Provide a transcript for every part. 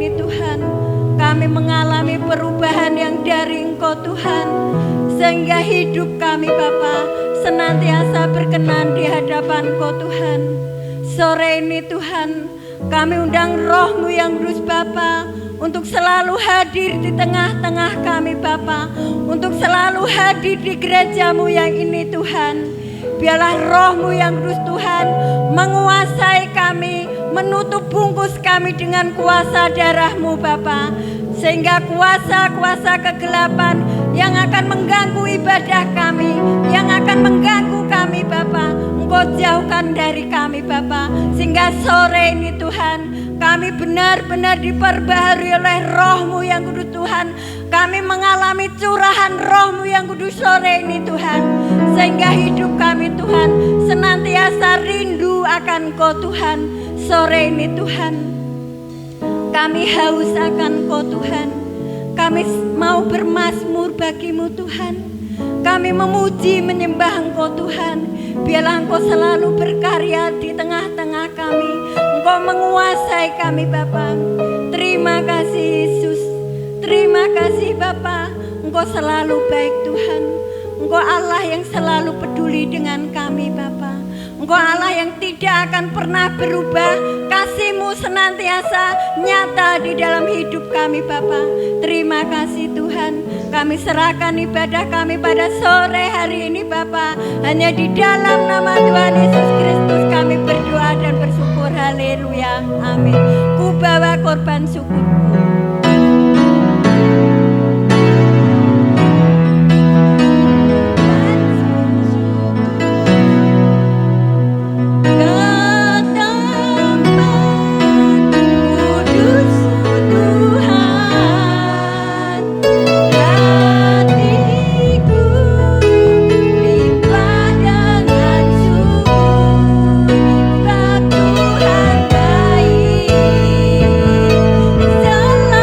ini Tuhan, kami mengalami perubahan yang dari Engkau Tuhan, sehingga hidup kami Bapa senantiasa berkenan di hadapan Engkau Tuhan. Sore ini Tuhan, kami undang Roh-Mu yang kudus Bapa untuk selalu hadir di tengah-tengah kami Bapa, untuk selalu hadir di gereja-Mu yang ini Tuhan. Biarlah Roh-Mu yang kudus Tuhan menguasai kami, menutup bungkus kami dengan kuasa darah-Mu Bapa, sehingga kuasa-kuasa kegelapan yang akan mengganggu ibadah kami, yang akan mengganggu kami Bapa, Engkau jauhkan dari kami Bapa, sehingga sore ini Tuhan kami benar-benar diperbaharui oleh Roh-Mu yang kudus Tuhan. Kami mengalami curahan Roh-Mu yang kudus sore ini Tuhan, sehingga hidup kami Tuhan senantiasa rindu akan Engkau Tuhan. Sore ini Tuhan, kami haus akan Engkau Tuhan. Kami mau bermazmur bagimu Tuhan. Kami memuji menyembah Engkau Tuhan. Biarlah Engkau selalu berkarya di tengah-tengah kami. Engkau menguasai kami Bapa. Terima kasih Yesus. Terima kasih Bapa. Engkau selalu baik Tuhan. Engkau Allah yang selalu peduli dengan kami Bapa. Engkau Allah yang tidak akan pernah berubah. Kasih-Mu senantiasa nyata di dalam hidup kami Bapa. Terima kasih Tuhan. Kami serahkan ibadah kami pada sore hari ini Bapa. Hanya di dalam nama Tuhan Yesus Kristus kami berdoa dan bersyukur. Haleluya. Amin. Ku bawa korban syukurku. Selalu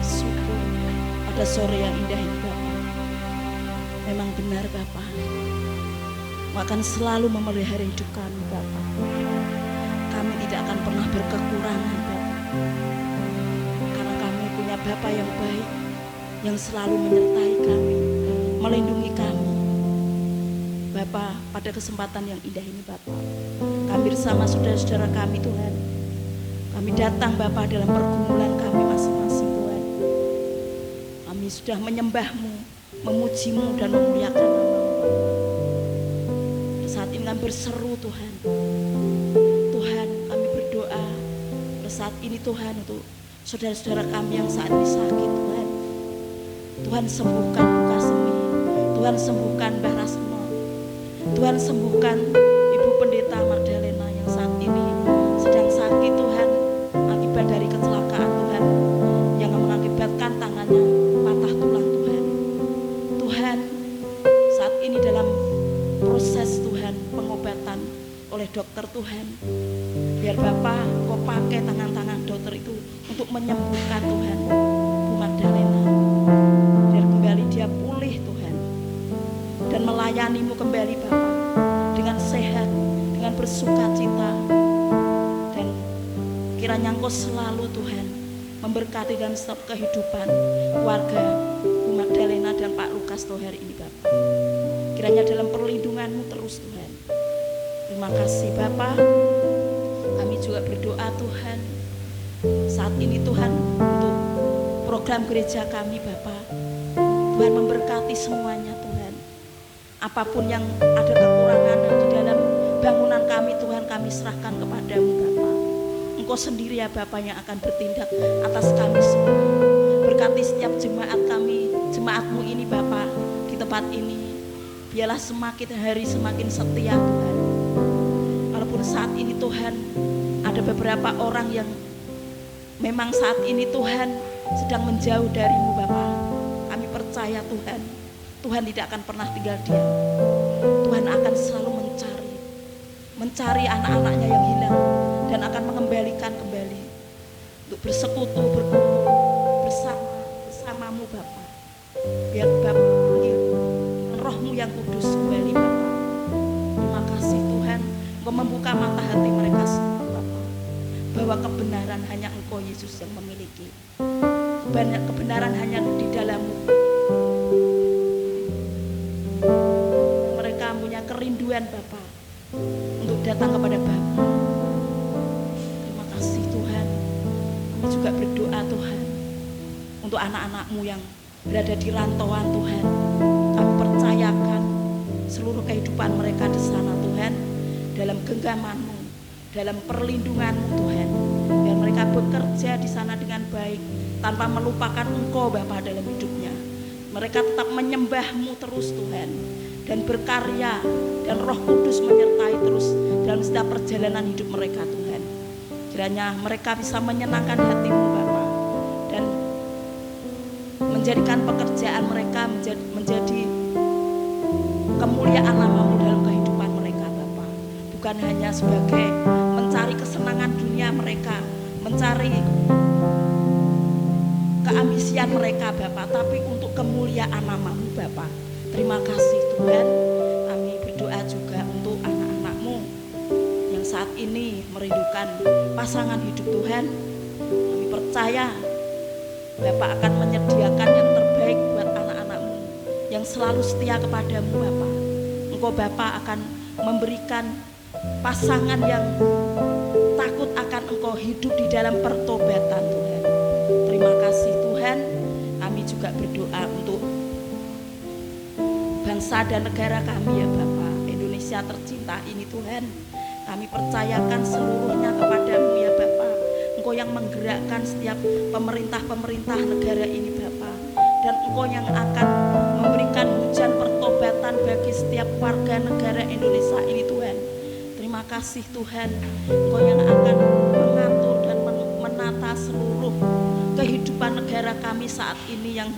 syukur pada sore yang indah ini Bapak. Memang benar Bapak, akan selalu memelihara hidup kami Bapak. Kami tidak akan pernah berkekurangan Bapak, karena kami punya Bapak yang baik, yang selalu menyertai kami, melindungi kami Bapak. Pada kesempatan yang indah ini Bapak, kami bersama saudara-saudara kami Tuhan, kami datang Bapak dalam pergumulan kami masing-masing Tuhan. Kami sudah menyembah-Mu, memuji-Mu dan memuliakan nama-Mu. Saat ini kami berseru Tuhan, Tuhan kami berdoa pada saat ini Tuhan untuk saudara-saudara kami yang saat ini sakit Tuhan. Tuhan sembuhkan Buka Semi, Tuhan sembuhkan Mbah Rasmo, Tuhan sembuhkan Ibu Pendeta Magdalena yang saat ini sedang sakit Tuhan, akibat dari kecelakaan Tuhan yang mengakibatkan tangannya patah tulang Tuhan. Tuhan saat ini dalam proses Tuhan pengobatan oleh dokter Tuhan, biar Bapak Kau pakai tangan-tangan dokter itu untuk menyembuhkan Tuhan Bu Magdalena, biar kembali dia pulih Tuhan dan melayani-Mu kembali Bapak dengan sehat, dengan bersukacita. Dan kiranya Engkau selalu Tuhan memberkati dalam setiap kehidupan keluarga Bu Magdalena dan Pak Lukas Tuh hari ini Bapak. Kiranya dalam perlindungan-Mu terus Tuhan. Terima kasih Bapak. Kami juga berdoa Tuhan saat ini Tuhan untuk program gereja kami Bapak. Tuhan memberkati semuanya Tuhan. Apapun yang ada kekurangan di dalam bangunan kami Tuhan, kami serahkan kepada-Mu Bapak. Engkau sendiri ya Bapak yang akan bertindak atas kami semua. Berkati setiap jemaat kami, jemaat-Mu ini Bapak di tempat ini. Biarlah semakin hari semakin setia Tuhan. Walaupun saat ini Tuhan ada beberapa orang yang memang saat ini Tuhan sedang menjauh dari-Mu Bapak. Kami percaya Tuhan, Tuhan tidak akan pernah tinggal diam. Tuhan akan selalu mencari anak-anaknya yang hilang dan akan mengembalikan kembali untuk bersekutu, berkumpul bersama-Mu Bapak. Biar Bapak panggil Roh-Mu yang kudus kembali Bapak. Terima kasih Tuhan, Engkau membuka mata hati mereka semua Bapak, bahwa kebenaran hanya Engkau Yesus yang memiliki. Kebenaran hanya di dalam-Mu. Mereka punya kerinduan Bapak untuk datang kepada Bapa. Terima kasih Tuhan. Kami juga berdoa Tuhan untuk anak-anak-Mu yang berada di rantauan Tuhan. Kami percayakan seluruh kehidupan mereka di sana Tuhan, dalam genggaman-Mu, dalam perlindungan-Mu Tuhan. Biar mereka bekerja di sana dengan baik, tanpa melupakan Engkau Bapa dalam hidupnya. Mereka tetap menyembah-Mu terus Tuhan, dan berkarya, dan Roh Kudus menyertai terus dalam setiap perjalanan hidup mereka Tuhan. Kiranya mereka bisa menyenangkan hati-Mu Bapa, dan menjadikan pekerjaan mereka menjadi kemuliaan nama-Mu dalam kehidupan mereka Bapa. Bukan hanya sebagai mencari kesenangan dunia mereka, mencari keambisian mereka Bapa, tapi untuk kemuliaan nama-Mu Bapa. Terima kasih Tuhan. Kami berdoa juga untuk anak-anak-Mu yang saat ini merindukan pasangan hidup Tuhan. Kami percaya Bapak akan menyediakan yang terbaik buat anak-anak-Mu yang selalu setia kepada-Mu Bapak. Engkau Bapak akan memberikan pasangan yang takut akan Engkau, hidup di dalam pertobatan Tuhan. Terima kasih Tuhan. Kami juga berdoa untuk bangsa dan negara kami ya Bapak, Indonesia tercinta ini Tuhan. Kami percayakan seluruhnya kepada-Mu ya Bapak. Engkau yang menggerakkan setiap pemerintah-pemerintah negara ini Bapak, dan Engkau yang akan memberikan hujan pertobatan bagi setiap warga negara Indonesia ini Tuhan. Terima kasih Tuhan. Engkau yang akan mengatur dan menata seluruh kehidupan negara kami saat ini, yang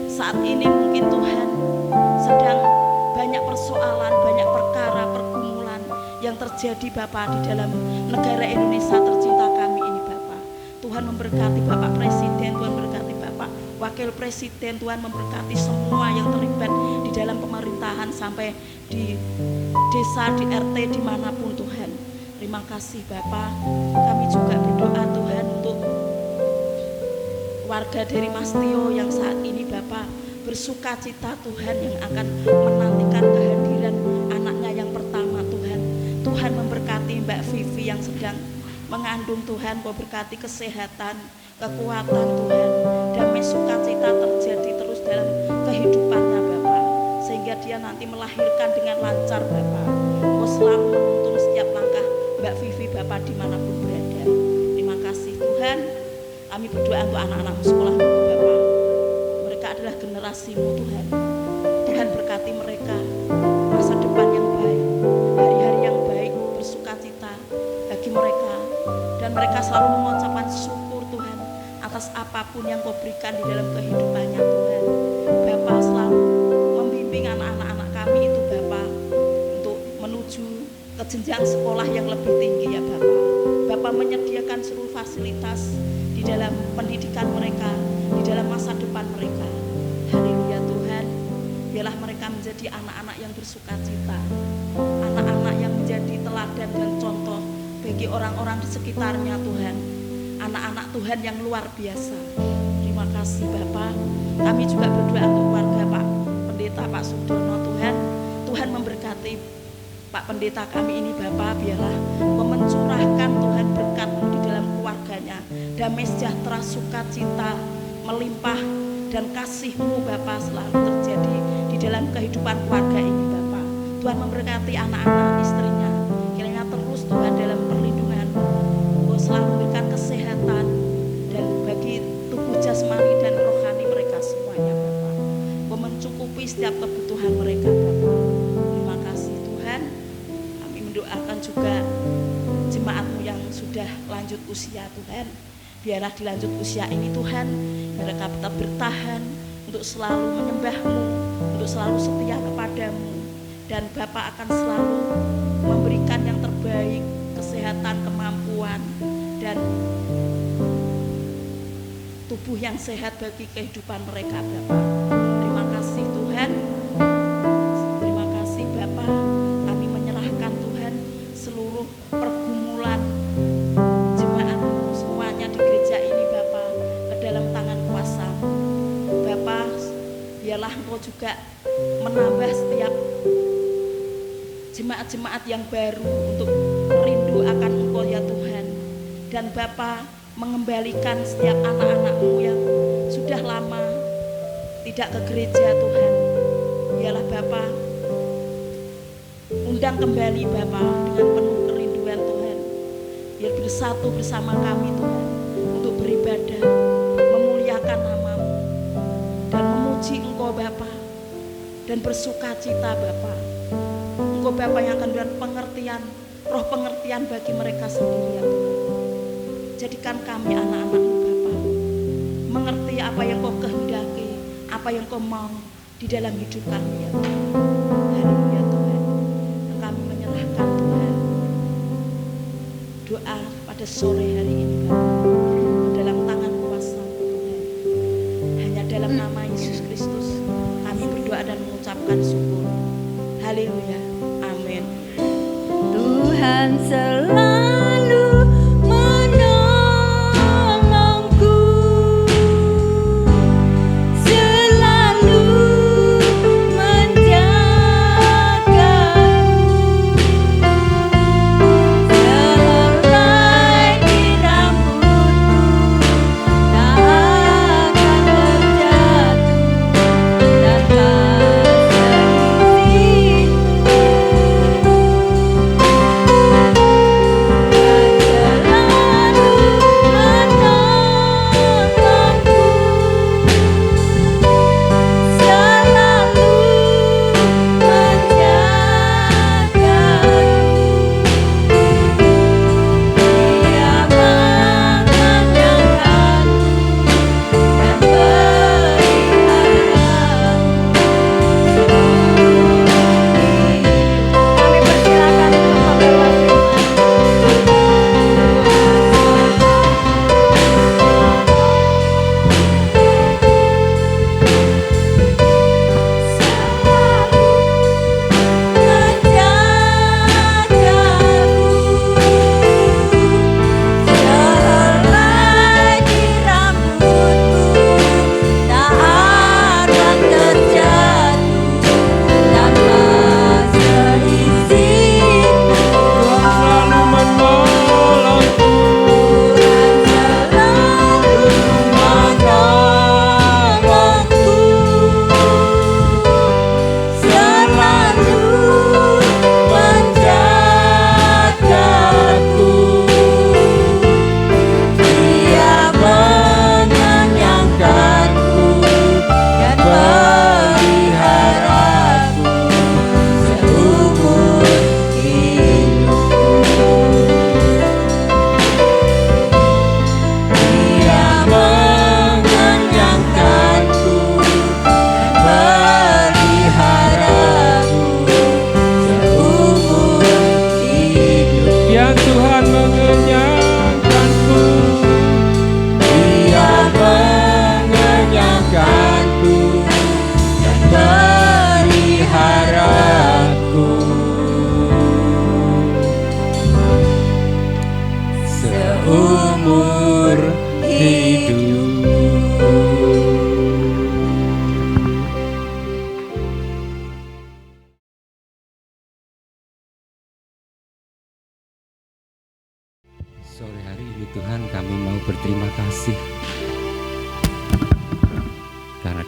saat ini mungkin Tuhan sedang banyak persoalan, banyak perkara, pergumulan yang terjadi Bapak di dalam negara Indonesia tercinta kami ini Bapak. Tuhan memberkati Bapak Presiden, Tuhan memberkati Bapak Wakil Presiden, Tuhan memberkati semua yang terlibat di dalam pemerintahan sampai di desa, di RT, dimanapun Tuhan. Terima kasih Bapa. Kami juga berdoa Tuhan untuk warga dari Mas Tio yang saat ini Bapa bersuka cita Tuhan, yang akan menantikan kehadiran anaknya yang pertama Tuhan. Tuhan memberkati Mbak Vivi yang sedang mengandung Tuhan, memberkati kesehatan, kekuatan Tuhan, damai sukacita terjadi terus dalam kehidupannya Bapa, sehingga dia nanti melahirkan dengan lancar Bapa. Engkau selalu menuntun setiap langkah Mbak Vivi Bapa dimanapun berada. Terima kasih Tuhan. Kami berdoa untuk anak-anakmu sekolah Bapa, mereka adalah generasimu Tuhan. Tuhan berkati mereka, masa depan yang baik, hari-hari yang baik, bersukacita bagi mereka, dan mereka selalu mengucapkan syukur Tuhan atas apapun yang Kau berikan di dalam kehidupannya Tuhan. Bapa selalu membimbing anak-anak kami itu Bapa untuk menuju ke jenjang sekolah yang lebih tinggi ya Bapa. Bapa menyediakan seluruh fasilitas di dalam pendidikan mereka, di dalam masa depan mereka. Haleluya Tuhan. Biarlah mereka menjadi anak-anak yang bersukacita, anak-anak yang menjadi teladan dan contoh bagi orang-orang di sekitarnya Tuhan. Anak-anak Tuhan yang luar biasa. Terima kasih Bapa. Kami juga berdoa untuk keluarga Pak Pendeta Pak Sudono Tuhan. Tuhan memberkati Pak Pendeta kami ini Bapa. Biarlah mencurahkan Tuhan berkat-Mu di dalam keluarganya. Damai sejahtera, sukacita melimpah, dan kasih-Mu Bapa selalu terjadi di dalam kehidupan keluarga ini Bapa. Tuhan memberkati anak-anak, istrinya, kiranya terus Tuhan dalam perlindungan. Engkau selalu memberikan kesehatan dan bagi tubuh jasmani dan rohani mereka semuanya Bapa. Engkau mencukupi setiap kebutuhan mereka Bapa. Terima kasih Tuhan. Kami mendoakan juga jemaat-Mu yang sudah lanjut usia Tuhan. Biarlah di lanjut usia ini Tuhan, mereka tetap bertahan untuk selalu menyembah-Mu, untuk selalu setia kepada-Mu, dan Bapa akan selalu memberikan yang terbaik, kesehatan, kemampuan, dan tubuh yang sehat bagi kehidupan mereka Bapa. Terima kasih Tuhan. Terima kasih Bapa. Kami menyerahkan Tuhan seluruh pergumulan jemaat-Mu semuanya di gereja ini Bapa ke dalam tangan kuasa-Mu. Bapa, biarlah Engkau juga menambah setiap jemaat-jemaat yang baru untuk rindu akan Engkau ya Tuhan. Dan Bapa mengembalikan setiap anak-anak-Mu yang sudah lama tidak ke gereja Tuhan. Biarlah Bapa undang kembali Bapa dengan penuh kerinduan Tuhan. Biar bersatu bersama kami Tuhan untuk beribadah, memuliakan nama-Mu, dan memuji Engkau Bapa, dan bersukacita Bapa. Engkau Bapa yang akan berikan pengertian, roh pengertian bagi mereka sendiri ya Tuhan. Jadikan kami anak-anak-Mu Bapa mengerti apa yang Kau kehendaki, apa yang Kau mau di dalam hidup kami ya Tuhan. Haleluya Tuhan. Dan kami menyerahkan Tuhan doa pada sore hari ini Bapa dalam tangan kuasa-Mu Tuhan. Hanya dalam nama Yesus Kristus kami berdoa dan mengucapkan syukur. Haleluya. Amin. Tuhan selalu menolongku, selalu menjagaku, sehelai di rambutku tak akan terjatuh, dan kasih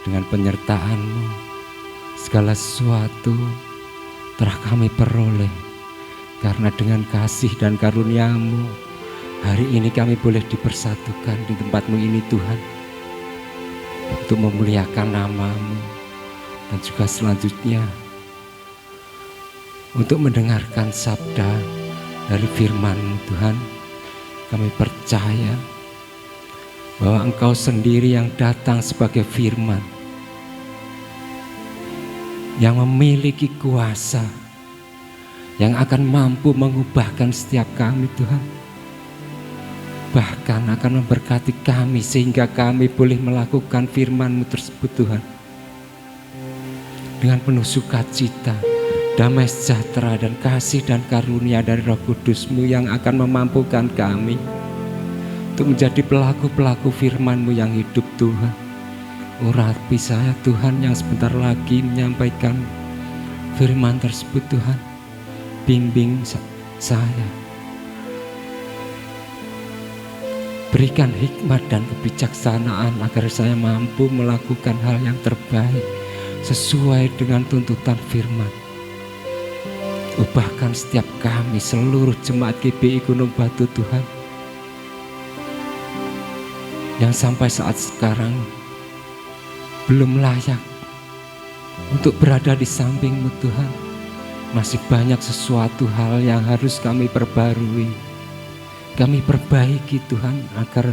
Dengan penyertaan-Mu segala sesuatu telah kami peroleh, karena dengan kasih dan karunia-Mu hari ini kami boleh dipersatukan di tempat-Mu ini Tuhan, untuk memuliakan nama-Mu, dan juga selanjutnya untuk mendengarkan sabda dari firman-Mu Tuhan. Kami percaya bahwa Engkau sendiri yang datang sebagai firman, yang memiliki kuasa, yang akan mampu mengubahkan setiap kami Tuhan, bahkan akan memberkati kami sehingga kami boleh melakukan firman-Mu tersebut Tuhan, dengan penuh sukacita, damai sejahtera dan kasih dan karunia dari Roh Kudus-Mu yang akan memampukan kami untuk menjadi pelaku-pelaku firman-Mu yang hidup Tuhan. Urapi saya Tuhan yang sebentar lagi menyampaikan firman tersebut Tuhan. Bimbing saya. Berikan hikmat dan kebijaksanaan agar saya mampu melakukan hal yang terbaik sesuai dengan tuntutan firman. Ubahkan setiap kami, seluruh jemaat GBI Gunung Batu Tuhan, yang sampai saat sekarang belum layak untuk berada di samping-Mu Tuhan. Masih banyak sesuatu hal yang harus kami perbarui, kami perbaiki Tuhan, agar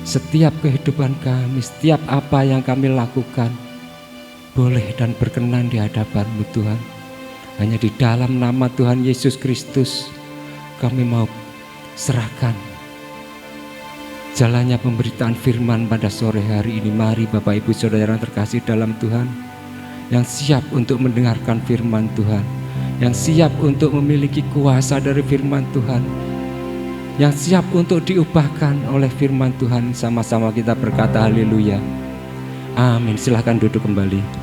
setiap kehidupan kami, setiap apa yang kami lakukan boleh dan berkenan di hadapan-Mu Tuhan. Hanya di dalam nama Tuhan Yesus Kristus kami mau serahkan jalannya pemberitaan firman pada sore hari ini. Mari Bapak Ibu Saudara yang terkasih dalam Tuhan, yang siap untuk mendengarkan firman Tuhan, yang siap untuk memiliki kuasa dari firman Tuhan, yang siap untuk diubahkan oleh firman Tuhan, sama-sama kita berkata haleluya. Amin. Silahkan duduk kembali.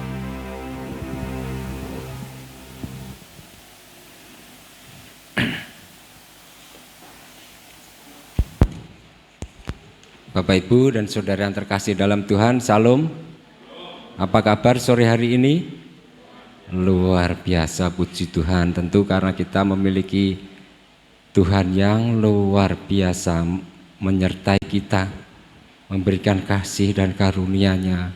Bapak Ibu dan Saudara yang terkasih dalam Tuhan, Salam. Apa kabar sore hari ini? Luar biasa, puji Tuhan. Tentu karena kita memiliki Tuhan yang luar biasa menyertai kita, memberikan kasih dan karunia-Nya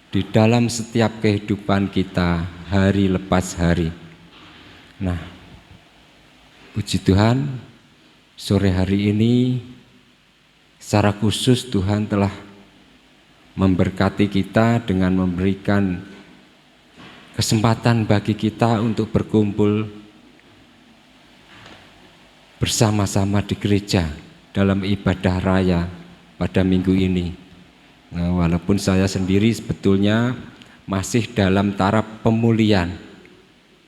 di dalam setiap kehidupan kita hari lepas hari. Nah, puji Tuhan, sore hari ini secara khusus Tuhan telah memberkati kita dengan memberikan kesempatan bagi kita untuk berkumpul bersama-sama di gereja dalam ibadah raya pada minggu ini. Nah, walaupun saya sendiri sebetulnya masih dalam taraf pemulihan.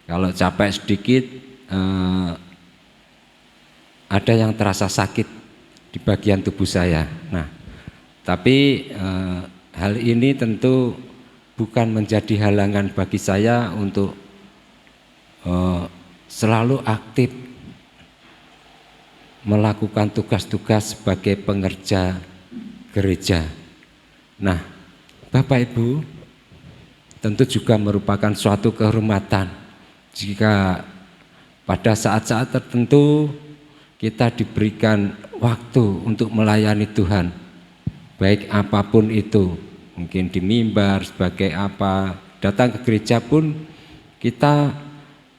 Kalau capek sedikit, ada yang terasa sakit di bagian tubuh saya. Nah, tapi hal ini tentu bukan menjadi halangan bagi saya untuk selalu aktif melakukan tugas-tugas sebagai pengerja gereja. Nah, Bapak Ibu, tentu juga merupakan suatu kehormatan jika pada saat-saat tertentu kita diberikan waktu untuk melayani Tuhan, baik apapun itu, mungkin di mimbar sebagai apa, datang ke gereja pun kita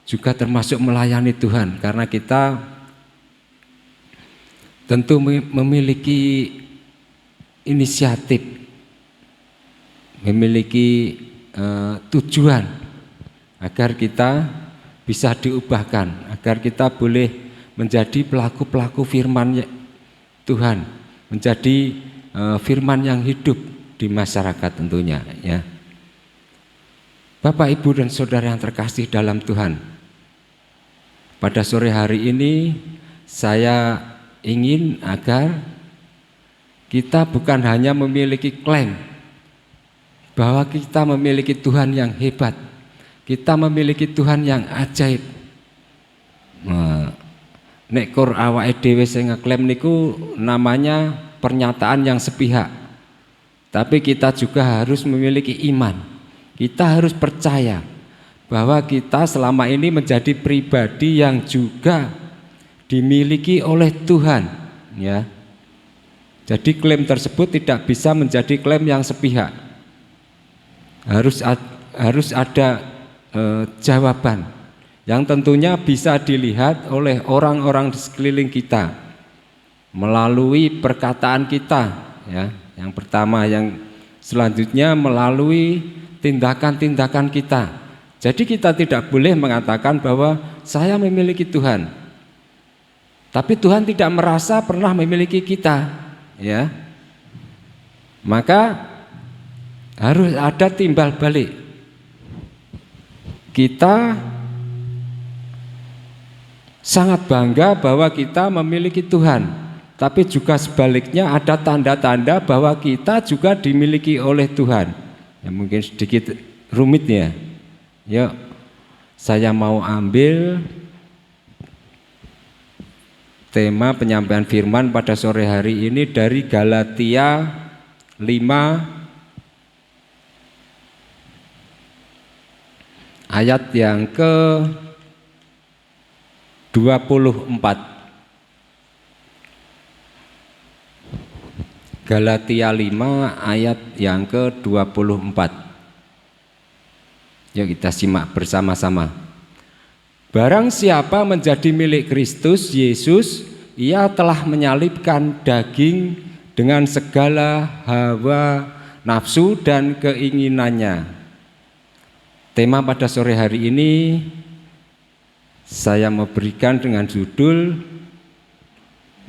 juga termasuk melayani Tuhan, karena kita tentu memiliki inisiatif, memiliki tujuan agar kita bisa diubahkan, agar kita boleh menjadi pelaku-pelaku firman Tuhan, menjadi firman yang hidup di masyarakat tentunya, ya. Bapak, Ibu dan Saudara yang terkasih dalam Tuhan, pada sore hari ini saya ingin agar kita bukan hanya memiliki klaim bahwa kita memiliki Tuhan yang hebat, kita memiliki Tuhan yang ajaib. Nek kur awake dhewe sing ngeklaim niku namanya pernyataan yang sepihak. Tapi kita juga harus memiliki iman. Kita harus percaya bahwa kita selama ini menjadi pribadi yang juga dimiliki oleh Tuhan, ya. Jadi klaim tersebut tidak bisa menjadi klaim yang sepihak. Harus ada jawaban yang tentunya bisa dilihat oleh orang-orang di sekeliling kita melalui perkataan kita, ya. Yang pertama, yang selanjutnya melalui tindakan-tindakan kita. Jadi kita tidak boleh mengatakan bahwa saya memiliki Tuhan, tapi Tuhan tidak merasa pernah memiliki kita, ya. Maka harus ada timbal balik. Kita sangat bangga bahwa kita memiliki Tuhan, tapi juga sebaliknya ada tanda-tanda bahwa kita juga dimiliki oleh Tuhan. Ya, mungkin sedikit rumit ya. Yuk, saya mau ambil tema penyampaian firman pada sore hari ini dari Galatia 5 ayat yang ke-24. Galatia 5 ayat yang ke-24. Yuk kita simak bersama-sama. Barang siapa menjadi milik Kristus Yesus, ia telah menyalibkan daging dengan segala hawa nafsu dan keinginannya. Tema pada sore hari ini saya memberikan dengan judul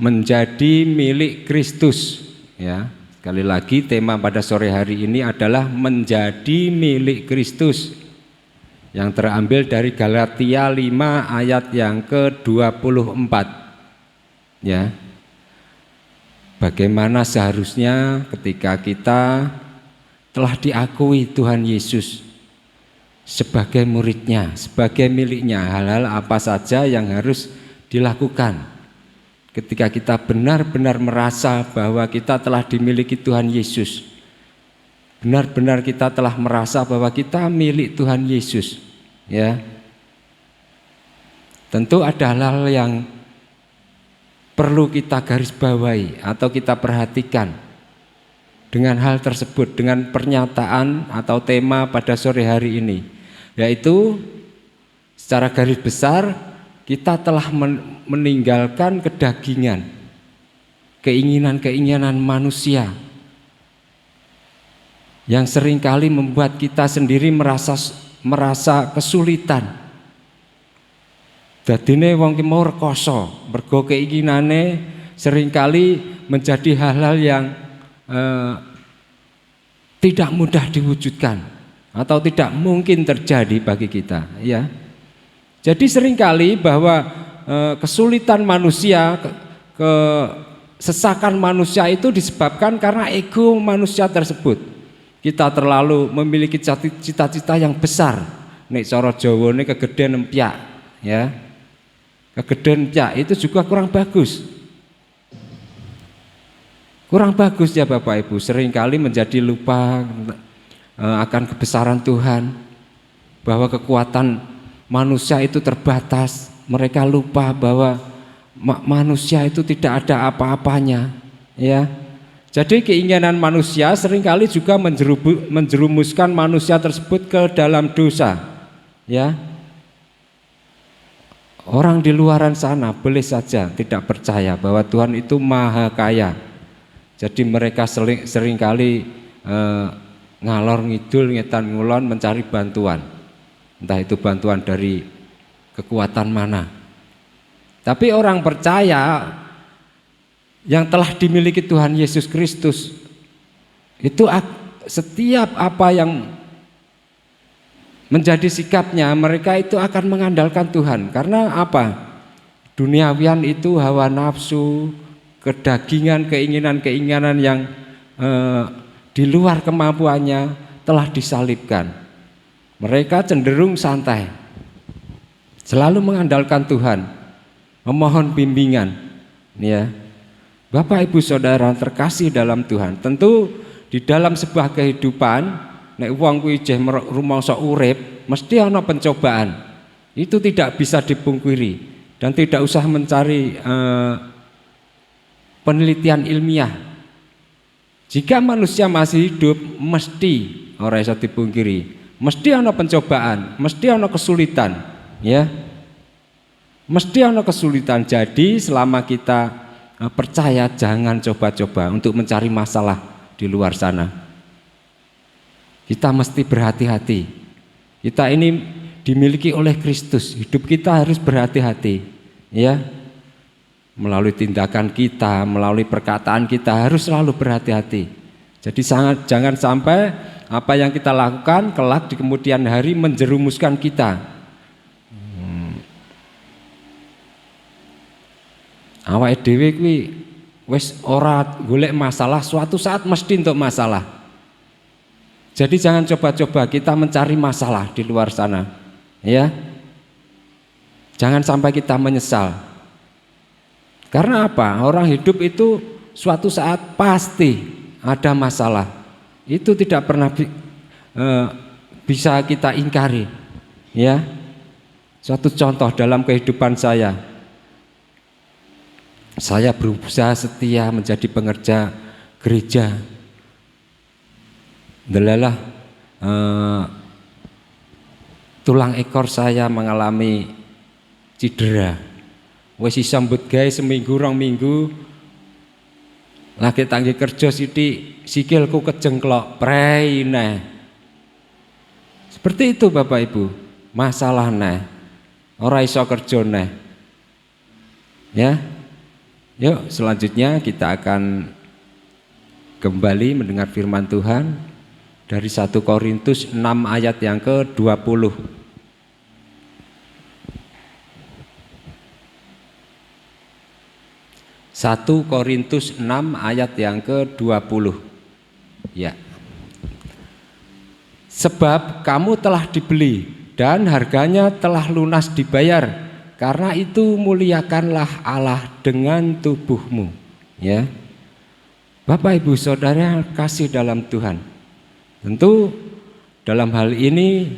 menjadi milik Kristus. Ya, sekali lagi tema pada sore hari ini adalah menjadi milik Kristus, yang terambil dari Galatia 5 ayat yang ke-24. Ya. Bagaimana seharusnya ketika kita telah diakui Tuhan Yesus sebagai muridnya, sebagai miliknya, hal-hal apa saja yang harus dilakukan ketika kita benar-benar merasa bahwa kita telah dimiliki Tuhan Yesus, benar-benar kita telah merasa bahwa kita milik Tuhan Yesus, ya. Tentu ada hal-hal yang perlu kita garis bawahi atau kita perhatikan dengan hal tersebut, dengan pernyataan atau tema pada sore hari ini, yaitu secara garis besar kita telah meninggalkan kedagingan, keinginan-keinginan manusia yang seringkali membuat kita sendiri merasa kesulitan. Dadine wong ki mau rekoso, mergo keinginane seringkali menjadi hal-hal yang tidak mudah diwujudkan atau tidak mungkin terjadi bagi kita, ya. Jadi seringkali bahwa kesulitan manusia, kesesakan manusia itu disebabkan karena ego manusia tersebut. Kita terlalu memiliki cita-cita yang besar. Nek cara Jawa ini kegedean empyak, ya. Kegedean empyak itu juga kurang bagus. Kurang bagus ya Bapak Ibu. Seringkali menjadi lupa akan kebesaran Tuhan, bahwa kekuatan manusia itu terbatas. Mereka lupa bahwa manusia itu tidak ada apa-apanya, ya. Jadi keinginan manusia seringkali juga menjerumuskan manusia tersebut ke dalam dosa, ya. Orang di luaran sana boleh saja tidak percaya bahwa Tuhan itu maha kaya. Jadi mereka seringkali ngalor ngidul, ngetan ngulon mencari bantuan. Entah itu bantuan dari kekuatan mana. Tapi orang percaya yang telah dimiliki Tuhan Yesus Kristus itu setiap apa yang menjadi sikapnya, mereka itu akan mengandalkan Tuhan. Karena apa? Duniawian itu hawa nafsu, kedagingan, keinginan-keinginan yang di luar kemampuannya telah disalibkan. Mereka cenderung santai, selalu mengandalkan Tuhan, memohon bimbingan, ya. Bapak Ibu Saudara terkasih dalam Tuhan, tentu di dalam sebuah kehidupan nek wong kuwi jeh rumangsa urip mesti ana pencobaan. Itu tidak bisa dipungkiri dan tidak usah mencari penelitian ilmiah. Jika manusia masih hidup mesti ora iso dipungkiri, mesti ana pencobaan, mesti ana kesulitan, ya. Mesti ana kesulitan. Jadi selama kita percaya jangan coba-coba untuk mencari masalah di luar sana. Kita mesti berhati-hati. Kita ini dimiliki oleh Kristus. Hidup kita harus berhati-hati, ya. Melalui tindakan kita, melalui perkataan kita harus selalu berhati-hati. Jadi jangan sampai apa yang kita lakukan kelak di kemudian hari menjerumuskan kita. Awake dhewe kuwi wis ora golek masalah, suatu saat mesti untuk masalah. Jadi jangan coba-coba kita mencari masalah di luar sana, ya. Jangan sampai kita menyesal. Karena apa? Orang hidup itu suatu saat pasti ada masalah. Itu tidak pernah bisa kita ingkari, ya. Suatu contoh dalam kehidupan saya berusaha setia menjadi pengerja gereja. Delalah tulang ekor saya mengalami cedera. Wis sambut gawe seminggu rong minggu lagi tanggi kerja sithik sikilku kejengklok prei neh. Seperti itu Bapak Ibu, masalah neh. Ora iso kerja neh. Ya. Yuk selanjutnya kita akan kembali mendengar firman Tuhan dari 1 Korintus 6 ayat yang ke-20. 1 Korintus 6 ayat yang ke-20. Ya. Sebab kamu telah dibeli dan harganya telah lunas dibayar. Karena itu muliakanlah Allah dengan tubuhmu, ya. Bapak Ibu Saudara kasih dalam Tuhan. Tentu dalam hal ini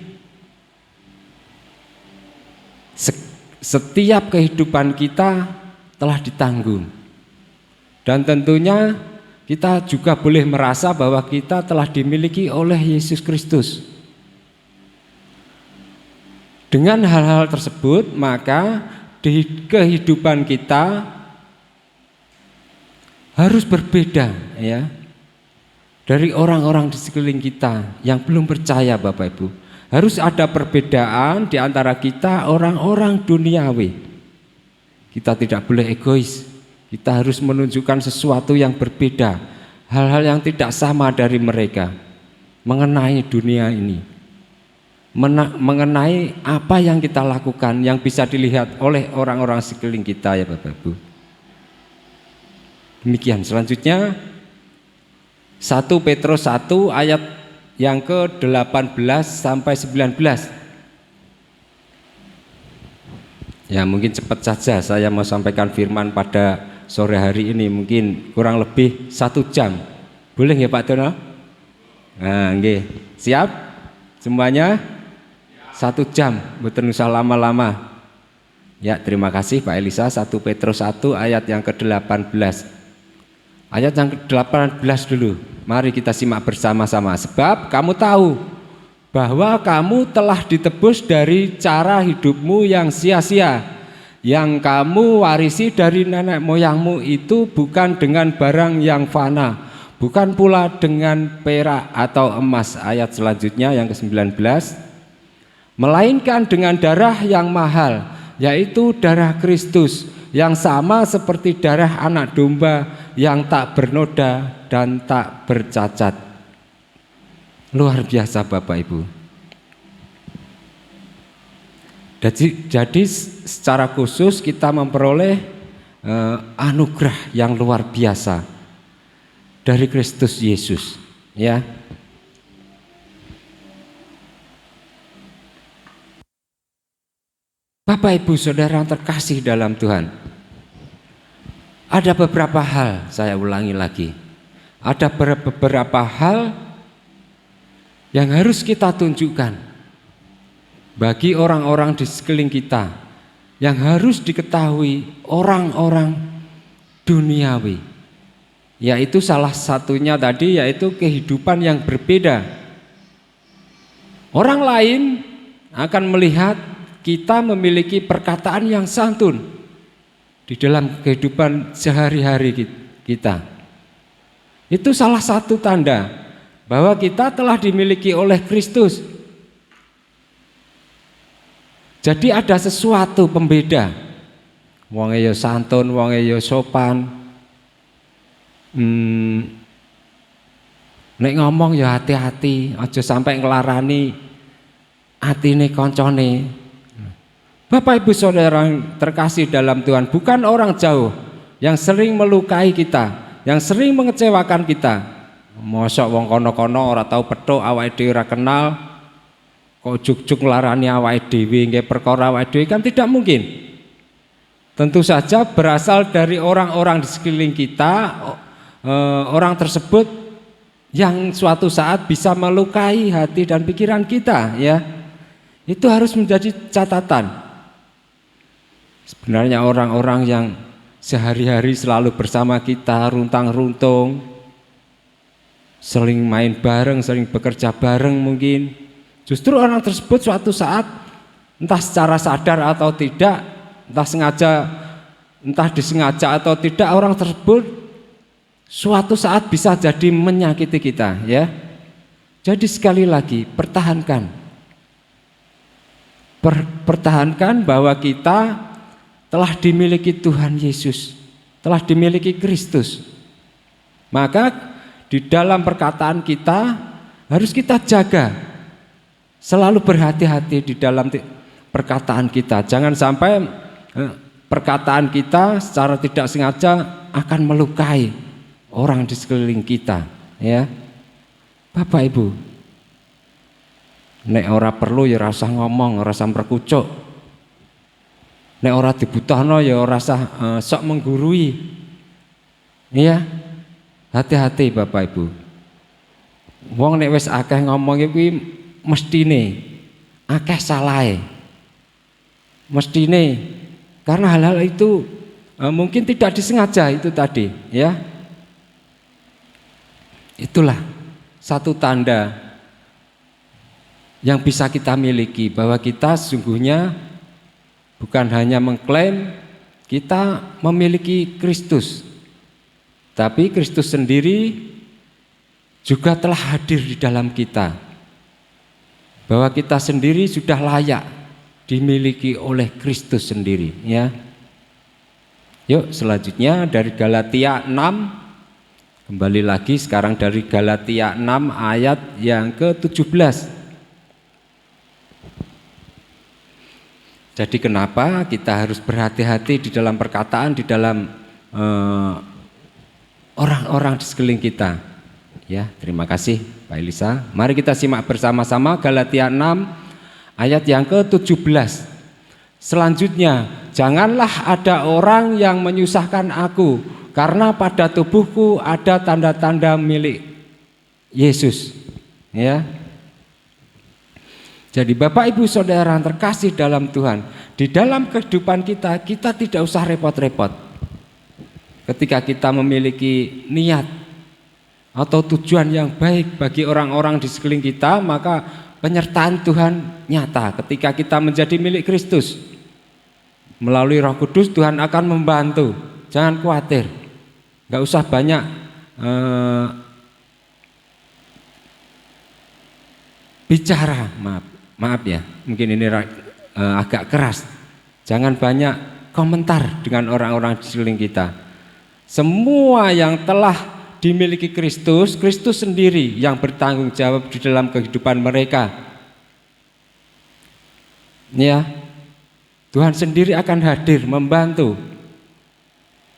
setiap kehidupan kita telah ditanggung. Dan tentunya kita juga boleh merasa bahwa kita telah dimiliki oleh Yesus Kristus. Dengan hal-hal tersebut, maka di kehidupan kita harus berbeda, ya, dari orang-orang di sekeliling kita yang belum percaya, Bapak Ibu. Harus ada perbedaan di antara kita orang-orang duniawi. Kita tidak boleh egois. Kita harus menunjukkan sesuatu yang berbeda, hal-hal yang tidak sama dari mereka mengenai dunia ini. Mengenai apa yang kita lakukan yang bisa dilihat oleh orang-orang sekeliling kita, ya Bapak Ibu. Demikian. Selanjutnya 1 Petrus 1 ayat yang ke-18 sampai 19. Ya, mungkin cepat saja saya mau sampaikan firman pada sore hari ini, mungkin kurang lebih 1 jam. Boleh ya Pak Dono? Nah, nggih. Siap? Semuanya? 1 jam, mboten usah lama-lama. Ya, terima kasih Pak Elisa. 1 Petrus 1 ayat yang ke-18. Ayat yang ke-18 dulu. Mari kita simak bersama-sama. Sebab kamu tahu bahwa kamu telah ditebus dari cara hidupmu yang sia-sia, yang kamu warisi dari nenek moyangmu itu bukan dengan barang yang fana, bukan pula dengan perak atau emas. Ayat selanjutnya yang ke-19. Melainkan dengan darah yang mahal, yaitu darah Kristus, yang sama seperti darah anak domba yang tak bernoda dan tak bercacat. Luar biasa Bapak Ibu. Jadi secara khusus kita memperoleh anugerah yang luar biasa dari Kristus Yesus, ya. Bapak Ibu Saudara yang terkasih dalam Tuhan, ada beberapa hal saya ulangi lagi. ada beberapa hal yang harus kita tunjukkan bagi orang-orang di sekeliling kita, yang harus diketahui orang-orang duniawi, yaitu salah satunya tadi yaitu kehidupan yang berbeda. Orang lain akan melihat kita memiliki perkataan yang santun di dalam kehidupan sehari-hari kita. Itu salah satu tanda bahwa kita telah dimiliki oleh Kristus. Jadi ada sesuatu pembeda. Wonge ya santun, wonge ya sopan. Nek ngomong ya hati-hati, aja sampai nglarani atine koncone. Bapak Ibu Saudara terkasih dalam Tuhan, bukan orang jauh yang sering melukai kita, yang sering mengecewakan kita. Mosok wong kono-kono ora tau petuk, awake dhewe ora kenal, kok juk-juk nglarani awake dhewe nggih perkara awake dhewe, kan tidak mungkin. Tentu saja berasal dari orang-orang di sekeliling kita, orang tersebut yang suatu saat bisa melukai hati dan pikiran kita, ya. Itu harus menjadi catatan. Sebenarnya orang-orang yang sehari-hari selalu bersama kita, runtang-runtung, sering main bareng, sering bekerja bareng mungkin, justru orang tersebut suatu saat entah secara sadar atau tidak, entah disengaja atau tidak, orang tersebut suatu saat bisa jadi menyakiti kita, ya. Jadi sekali lagi pertahankan bahwa kita telah dimiliki Tuhan Yesus, telah dimiliki Kristus. Maka di dalam perkataan kita harus kita jaga, selalu berhati-hati di dalam perkataan kita. Jangan sampai perkataan kita secara tidak sengaja akan melukai orang di sekeliling kita, ya. Bapak Ibu, nek ora perlu ya ora usah ngomong, ora usah merkucuk. Nek ora dibutuhno ya ora usah sok menggurui. Iya. Hati-hati Bapak Ibu. Wong nek wis akeh ngomong kuwi mestine akeh salahe. Mestine karena hal-hal itu mungkin tidak disengaja itu tadi, ya. Itulah satu tanda yang bisa kita miliki bahwa kita sesungguhnya bukan hanya mengklaim kita memiliki Kristus, tapi Kristus sendiri juga telah hadir di dalam kita, bahwa kita sendiri sudah layak dimiliki oleh Kristus sendiri, ya. Yuk selanjutnya dari Galatia 6, kembali lagi sekarang dari Galatia 6 ayat yang ke-17. Jadi kenapa kita harus berhati-hati di dalam perkataan, di dalam orang-orang di sekeliling kita? Ya, terima kasih Pak Elisa. Mari kita simak bersama-sama Galatia 6 ayat yang ke-17. Selanjutnya, janganlah ada orang yang menyusahkan aku, karena pada tubuhku ada tanda-tanda milik Yesus. Ya. Jadi Bapak Ibu Saudara terkasih dalam Tuhan, di dalam kehidupan kita tidak usah repot-repot. Ketika kita memiliki niat atau tujuan yang baik bagi orang-orang di sekeliling kita, maka penyertaan Tuhan nyata. Ketika kita menjadi milik Kristus, melalui Roh Kudus Tuhan akan membantu. Jangan khawatir, nggak usah banyak bicara, maaf ya, mungkin ini agak keras. Jangan banyak komentar dengan orang-orang di sekeliling kita. Semua yang telah dimiliki Kristus, Kristus sendiri yang bertanggung jawab di dalam kehidupan mereka. Ya, Tuhan sendiri akan hadir membantu.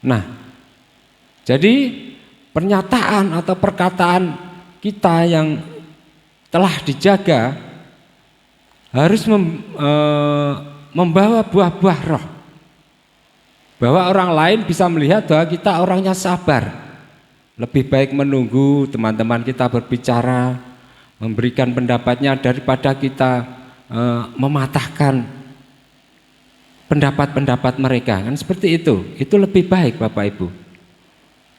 Nah, jadi pernyataan atau perkataan kita yang telah dijaga harus membawa buah-buah roh, bahwa orang lain bisa melihat bahwa kita orangnya sabar, Lebih baik menunggu teman-teman kita berbicara, memberikan pendapatnya daripada kita mematahkan pendapat-pendapat mereka. Kan seperti itu. Itu lebih baik Bapak Ibu.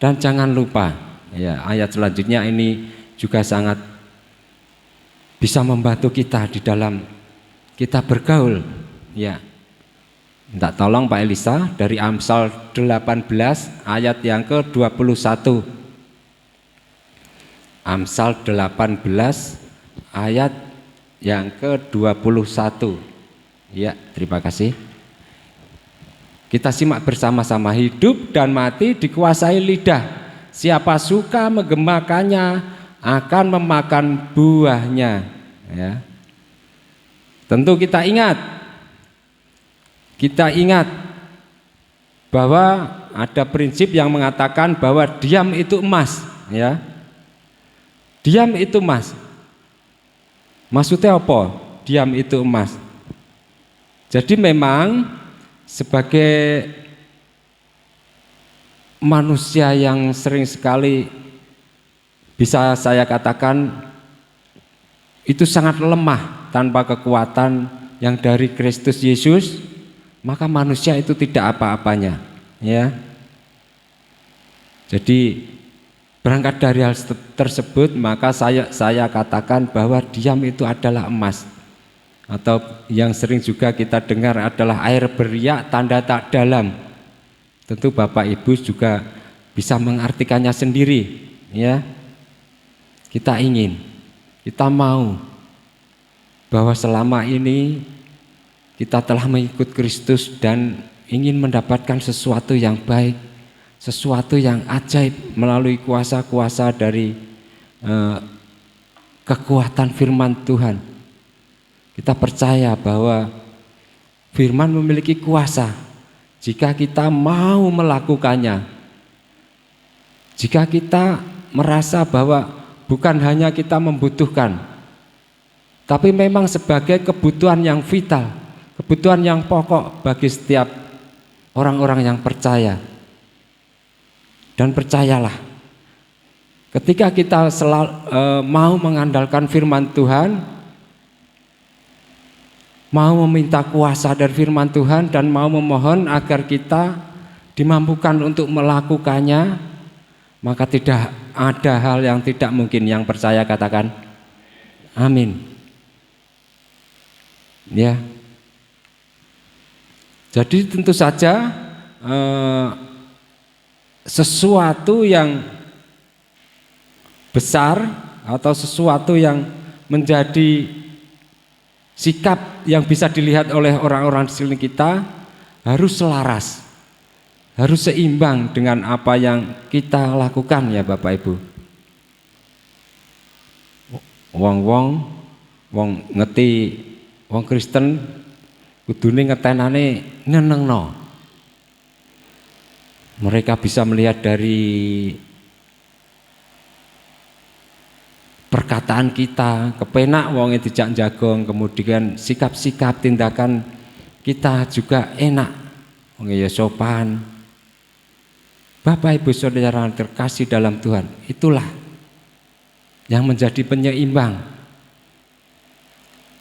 Dan jangan lupa, ya, ayat selanjutnya ini juga sangat bisa membantu kita di dalam kita bergaul, ya. Minta tolong Pak Elisa dari Amsal 18 ayat yang ke-21. Amsal 18 ayat yang ke-21. Ya, terima kasih. Kita simak bersama-sama. Hidup dan mati dikuasai lidah. Siapa suka menggemakannya akan memakan buahnya. Ya. Tentu kita ingat bahwa ada prinsip yang mengatakan bahwa diam itu emas, ya. Diam itu emas. Maksudnya apa? Diam itu emas. Jadi memang sebagai manusia yang sering sekali bisa saya katakan itu sangat lemah tanpa kekuatan yang dari Kristus Yesus, maka manusia itu tidak apa-apanya, ya. Jadi berangkat dari hal tersebut, maka saya katakan bahwa diam itu adalah emas. Atau yang sering juga kita dengar adalah air beriak tanda tak dalam. Tentu Bapak Ibu juga bisa mengartikannya sendiri, ya. Kita mau bahwa selama ini kita telah mengikut Kristus dan ingin mendapatkan sesuatu yang baik, sesuatu yang ajaib melalui kuasa-kuasa dari kekuatan firman Tuhan. Kita percaya bahwa firman memiliki kuasa jika kita mau melakukannya. Jika kita merasa bahwa bukan hanya kita membutuhkan, tapi memang sebagai kebutuhan yang vital, kebutuhan yang pokok bagi setiap orang-orang yang percaya. Dan percayalah, ketika kita mau mengandalkan firman Tuhan, mau meminta kuasa dari firman Tuhan dan mau memohon agar kita dimampukan untuk melakukannya, maka tidak ada hal yang tidak mungkin. Yang percaya katakan amin. Ya. Jadi tentu saja sesuatu yang besar atau sesuatu yang menjadi sikap yang bisa dilihat oleh orang-orang di sekeliling kita harus selaras, harus seimbang dengan apa yang kita lakukan, ya Bapak Ibu. Wong ngeti, wong Kristen kudune ngetenane nyenengno. Mereka bisa melihat dari perkataan kita, kepenak wong dijak jagong, kemudian sikap-sikap tindakan kita juga enak, wong ya sopan. Bapak Ibu Saudara terkasih dalam Tuhan, itulah yang menjadi penyeimbang.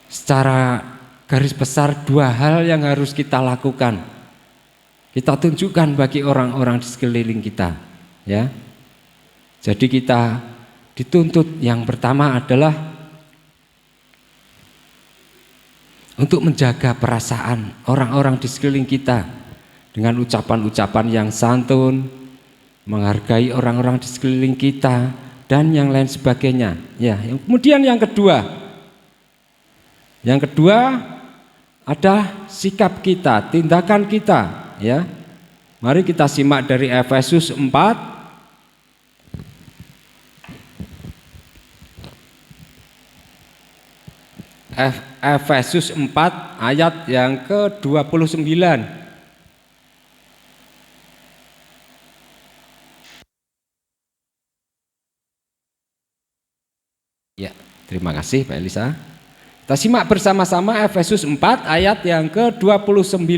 Secara garis besar dua hal yang harus kita lakukan, kita tunjukkan bagi orang-orang di sekeliling kita, ya. Jadi kita dituntut yang pertama adalah untuk menjaga perasaan orang-orang di sekeliling kita dengan ucapan-ucapan yang santun, menghargai orang-orang di sekeliling kita dan yang lain sebagainya. Ya, kemudian yang kedua ada sikap kita, tindakan kita, ya. Mari kita simak dari Efesus 4 Efesus 4 ayat yang ke-29. Ya, terima kasih Pak Elisa. Kita simak bersama-sama Efesus 4 ayat yang ke-29.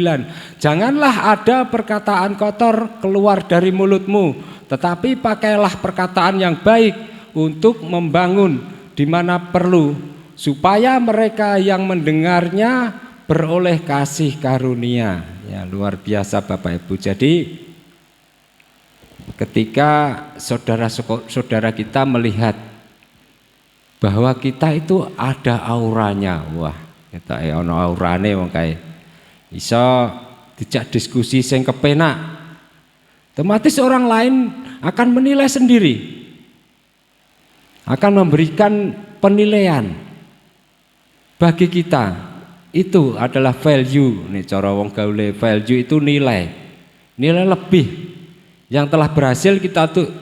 Janganlah ada perkataan kotor keluar dari mulutmu, tetapi pakailah perkataan yang baik untuk membangun di mana perlu, supaya mereka yang mendengarnya beroleh kasih karunia. Ya, luar biasa Bapak Ibu. Jadi ketika saudara-saudara kita melihat bahwa kita itu ada auranya, wah, kita ono aurane wong kae iso dijak diskusi sing kepenak, otomatis orang lain akan menilai sendiri, akan memberikan penilaian bagi kita. Itu adalah value nih, cara wong gaule. Value itu nilai lebih yang telah berhasil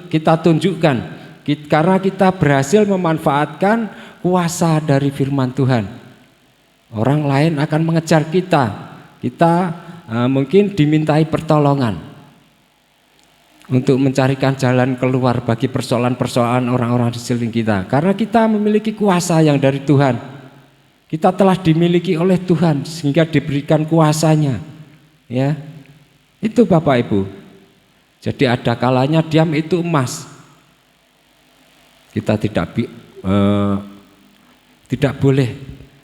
kita tunjukkan karena kita berhasil memanfaatkan kuasa dari firman Tuhan. Orang lain akan mengejar kita mungkin dimintai pertolongan untuk mencarikan jalan keluar bagi persoalan-persoalan orang-orang di sekeliling kita, karena kita memiliki kuasa yang dari Tuhan. Kita telah dimiliki oleh Tuhan sehingga diberikan kuasanya, ya. Itu Bapak Ibu. Jadi ada kalanya diam itu emas. Kita tidak boleh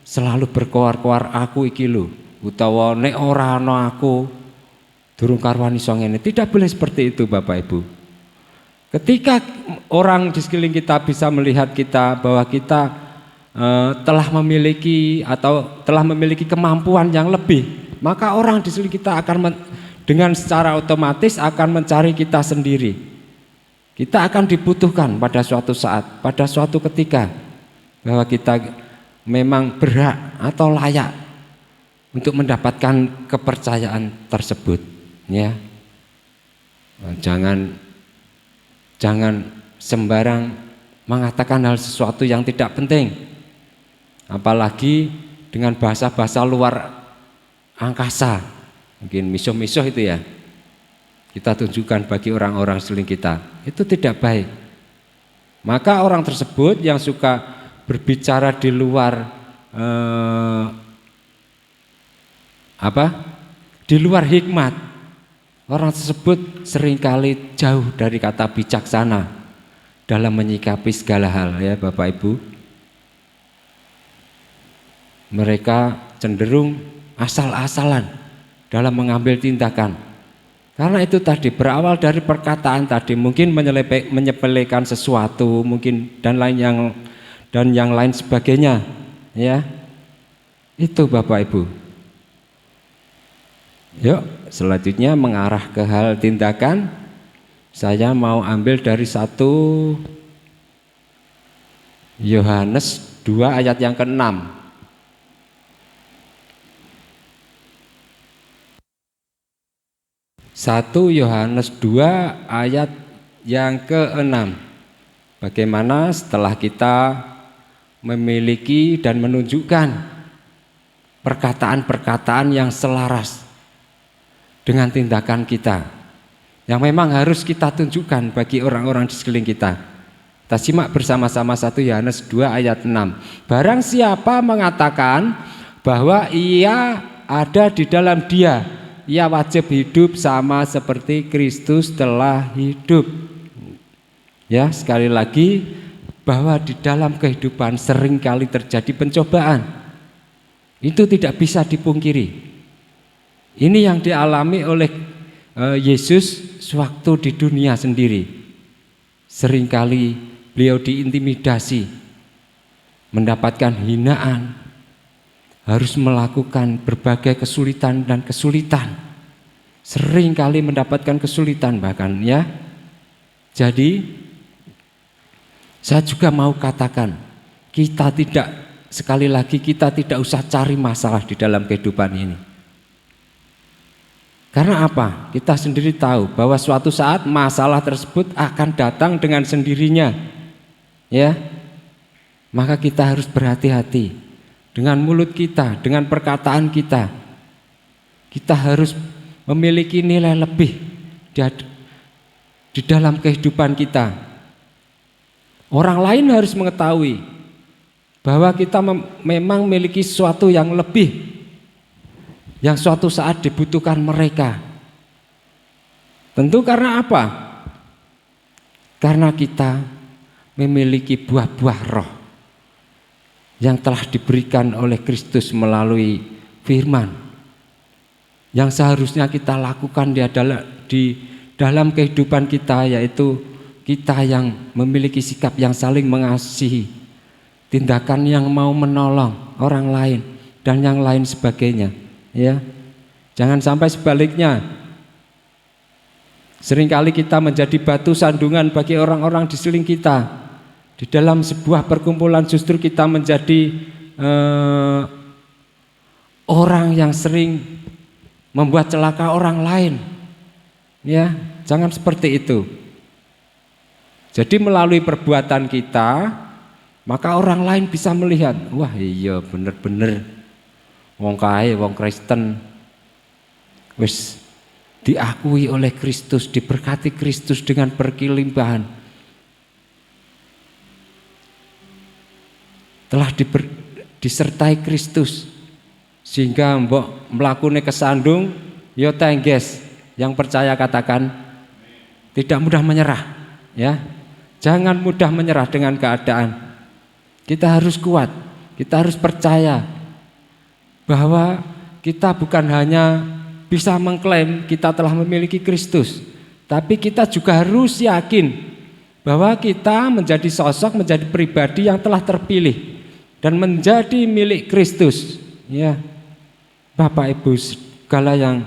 selalu berkoar-koar aku iki lho, utawa nek ora ana aku durung karwani iso ngene. Tidak boleh seperti itu Bapak Ibu. Ketika orang di sekeliling kita bisa melihat kita bahwa kita telah memiliki kemampuan yang lebih, maka orang di sekeliling kita akan dengan secara otomatis akan mencari kita sendiri. Kita akan dibutuhkan pada suatu saat, pada suatu ketika, bahwa kita memang berhak atau layak untuk mendapatkan kepercayaan tersebut, ya. Jangan sembarang mengatakan hal sesuatu yang tidak penting. Apalagi dengan bahasa-bahasa luar angkasa, mungkin misuh-misuh itu ya, kita tunjukkan bagi orang-orang sekeliling kita, itu tidak baik. Maka orang tersebut yang suka berbicara di luar di luar hikmat, orang tersebut seringkali jauh dari kata bijaksana dalam menyikapi segala hal, ya Bapak Ibu. Mereka cenderung asal-asalan dalam mengambil tindakan. Karena itu tadi berawal dari perkataan tadi, mungkin menyepelekan sesuatu, mungkin dan yang lain sebagainya, ya. Itu Bapak Ibu. Yuk, selanjutnya mengarah ke hal tindakan. Saya mau ambil dari 1 Yohanes 2 ayat yang ke-6. 1 Yohanes 2 ayat yang ke-6. Bagaimana setelah kita memiliki dan menunjukkan perkataan-perkataan yang selaras dengan tindakan kita, yang memang harus kita tunjukkan bagi orang-orang di sekeliling kita. Kita simak bersama-sama 1 Yohanes 2 ayat 6. Barang siapa mengatakan bahwa ia ada di dalam Dia, ia wajib hidup sama seperti Kristus telah hidup. Ya, sekali lagi, bahwa di dalam kehidupan seringkali terjadi pencobaan. Itu tidak bisa dipungkiri. Ini yang dialami oleh Yesus sewaktu di dunia sendiri. Seringkali beliau diintimidasi, mendapatkan hinaan, harus melakukan berbagai kesulitan dan kesulitan. Seringkali mendapatkan kesulitan bahkan, ya. Jadi saya juga mau katakan, sekali lagi kita tidak usah cari masalah di dalam kehidupan ini. Karena apa? Kita sendiri tahu bahwa suatu saat masalah tersebut akan datang dengan sendirinya, ya. Maka kita harus berhati-hati dengan mulut kita, dengan perkataan kita. Kita harus memiliki nilai lebih di dalam kehidupan kita. Orang lain harus mengetahui bahwa kita memang memiliki sesuatu yang lebih, yang suatu saat dibutuhkan mereka. Tentu karena apa? Karena kita memiliki buah-buah roh yang telah diberikan oleh Kristus melalui firman, yang seharusnya kita lakukan di dalam kehidupan kita, yaitu kita yang memiliki sikap yang saling mengasihi, tindakan yang mau menolong orang lain dan yang lain sebagainya, ya. Jangan sampai sebaliknya. Seringkali kita menjadi batu sandungan bagi orang-orang di sekeliling kita. Di dalam sebuah perkumpulan justru kita menjadi orang yang sering membuat celaka orang lain. Ya, jangan seperti itu. Jadi melalui perbuatan kita, maka orang lain bisa melihat, wah iya bener-bener wong kae, wong Kristen wis diakui oleh Kristus, diberkati Kristus dengan berkelimpahan, telah disertai Kristus, sehingga mbok mlakune kesandung yo tengges. Yang percaya katakan tidak mudah menyerah, ya. Jangan mudah menyerah dengan keadaan. Kita harus kuat, kita harus percaya bahwa kita bukan hanya bisa mengklaim kita telah memiliki Kristus, tapi kita juga harus yakin bahwa kita menjadi sosok, menjadi pribadi yang telah terpilih dan menjadi milik Kristus, ya. Bapak Ibu segala yang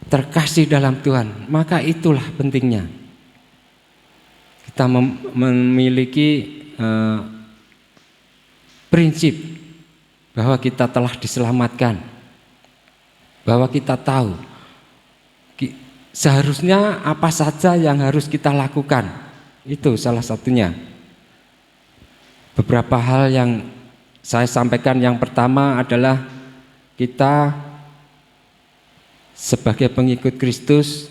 terkasih dalam Tuhan, maka itulah pentingnya kita memiliki prinsip bahwa kita telah diselamatkan, bahwa kita tahu seharusnya apa saja yang harus kita lakukan. Itu salah satunya. Beberapa hal yang saya sampaikan, yang pertama adalah kita sebagai pengikut Kristus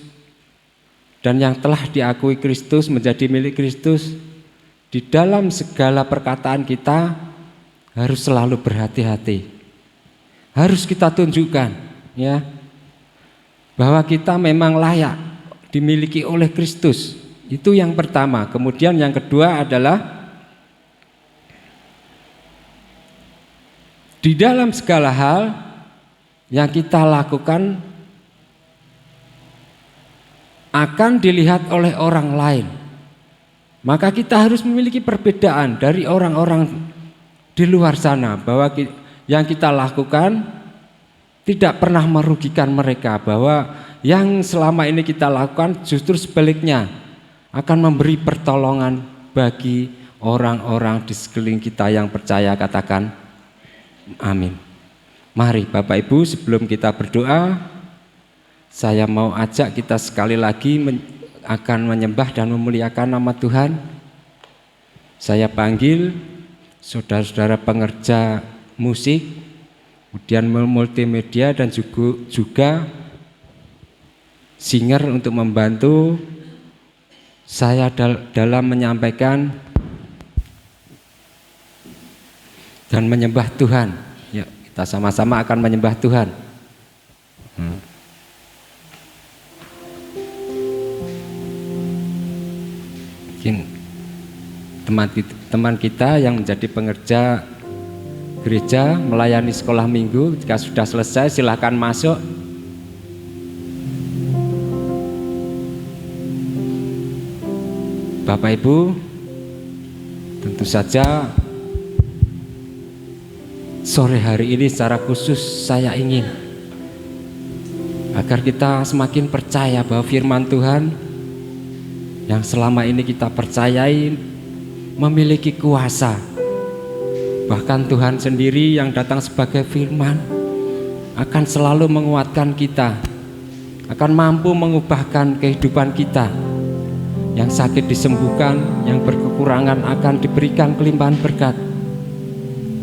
dan yang telah diakui Kristus menjadi milik Kristus, di dalam segala perkataan kita harus selalu berhati-hati. Harus kita tunjukkan, ya, bahwa kita memang layak dimiliki oleh Kristus. Itu yang pertama. Kemudian yang kedua adalah di dalam segala hal yang kita lakukan akan dilihat oleh orang lain. Maka kita harus memiliki perbedaan dari orang-orang di luar sana, bahwa yang kita lakukan tidak pernah merugikan mereka, bahwa yang selama ini kita lakukan justru sebaliknya akan memberi pertolongan bagi orang-orang di sekeliling kita yang percaya. Katakan amin. Mari Bapak Ibu, sebelum kita berdoa, saya mau ajak kita sekali lagi akan menyembah dan memuliakan nama Tuhan. Saya panggil saudara-saudara pengerja musik, kemudian multimedia dan juga singer untuk membantu saya dalam menyampaikan dan menyembah Tuhan. Yuk, kita sama-sama akan menyembah Tuhan. Mungkin teman kita yang menjadi pengerja gereja melayani sekolah minggu, jika sudah selesai silakan masuk. Bapak Ibu, tentu saja sore hari ini secara khusus saya ingin agar kita semakin percaya bahwa firman Tuhan yang selama ini kita percayai memiliki kuasa. Bahkan Tuhan sendiri yang datang sebagai firman akan selalu menguatkan kita, akan mampu mengubahkan kehidupan kita. Yang sakit disembuhkan, yang berkekurangan akan diberikan kelimpahan berkat,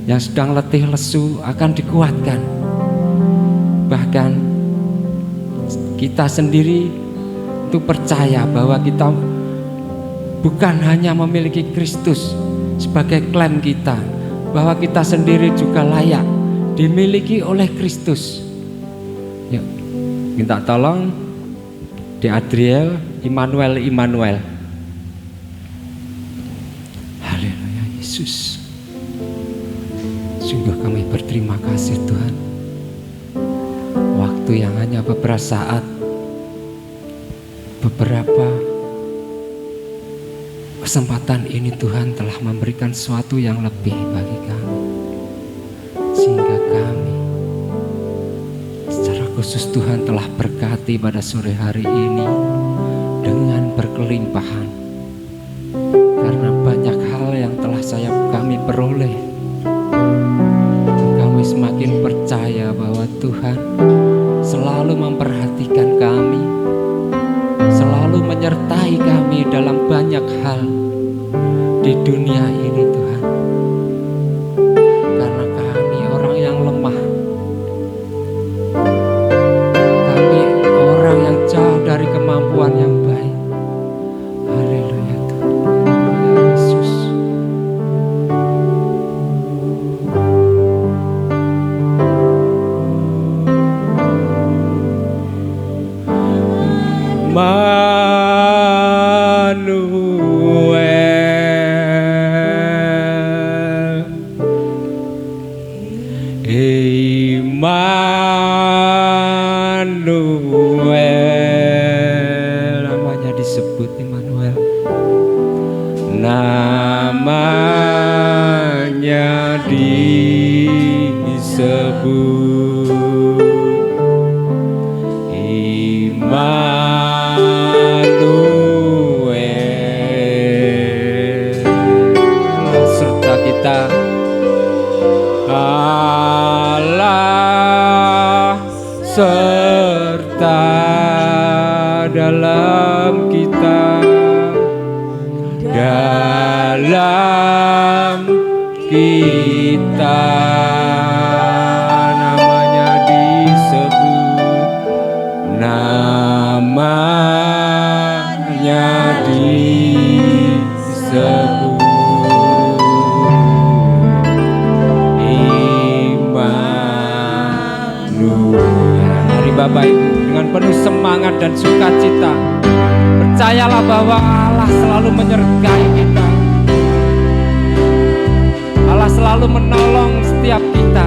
yang sedang letih lesu akan dikuatkan. Bahkan kita sendiri itu percaya bahwa kita bukan hanya memiliki Kristus sebagai klaim kita, bahwa kita sendiri juga layak dimiliki oleh Kristus. Yuk, minta tolong di Adriel, Immanuel. Yesus. Sungguh kami berterima kasih Tuhan. Waktu yang hanya beberapa saat, beberapa kesempatan ini Tuhan telah memberikan sesuatu yang lebih bagi kami. Sehingga kami secara khusus Tuhan telah berkati pada sore hari ini dengan berkelimpahan. Karena banyak hal yang telah kami peroleh, kami semakin percaya bahwa Tuhan selalu memperhatikan kami, selalu menyertai kami dalam banyak hal di dunia ini Tuhan. Karena kami orang yang lemah, kami orang yang jauh dari kemampuan yang baik. Haleluya Tuhan, haleluya Yesus. Immanuel, namanya disebut Immanuel, namanya disebut Immanuel, serta kita Allah serta dalam kita, namanya disebut, namanya disebut Bapak Ibu, dengan penuh semangat dan sukacita, percayalah bahwa Allah selalu menyertai kita. Allah selalu menolong setiap kita,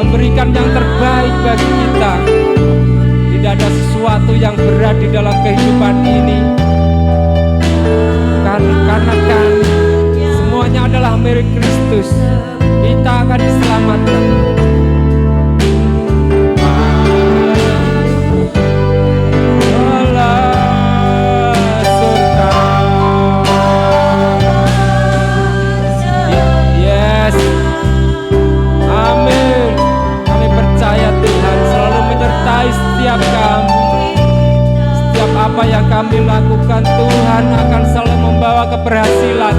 memberikan yang terbaik bagi kita. Tidak ada sesuatu yang berat di dalam kehidupan ini, karena kami semuanya adalah milik Kristus. Kita akan diselamatkan. Setiap kami, setiap apa yang kami lakukan, Tuhan akan selalu membawa keberhasilan.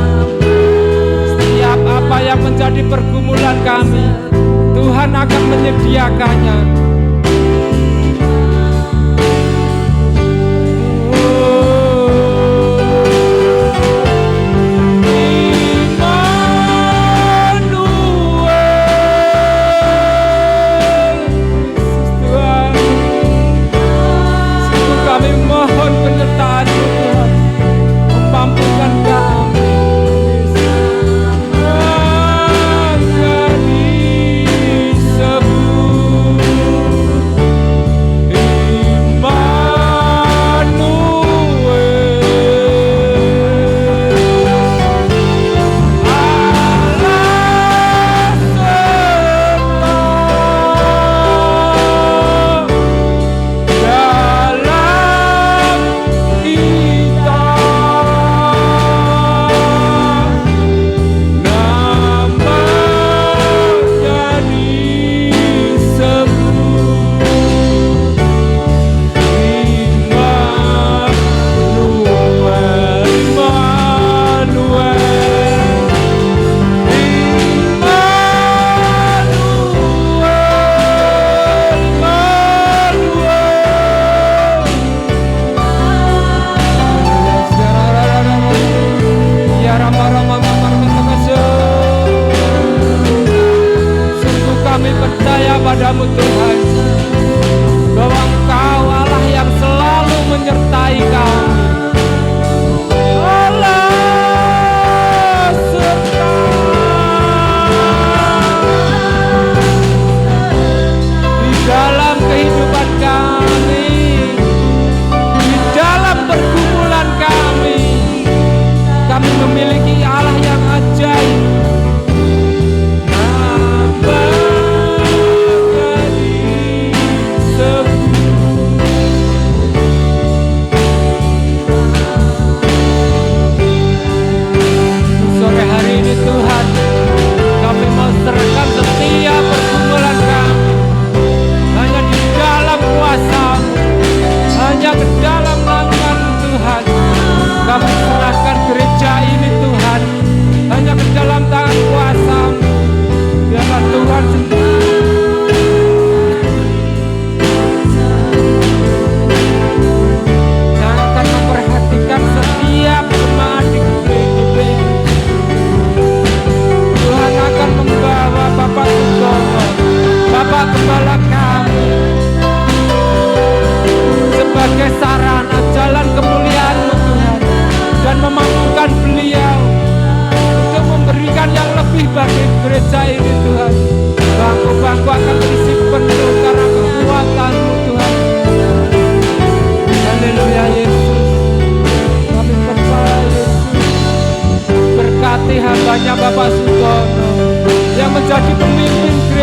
Setiap apa yang menjadi pergumulan kami, Tuhan akan menyediakannya. Padamu Tuhan, bahwa Engkau Allah yang selalu menyertai kami. Allah serta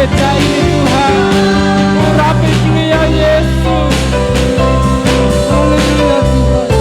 gereja ini Tuhan. Urapi dia Yesus. Haleluya Tuhan.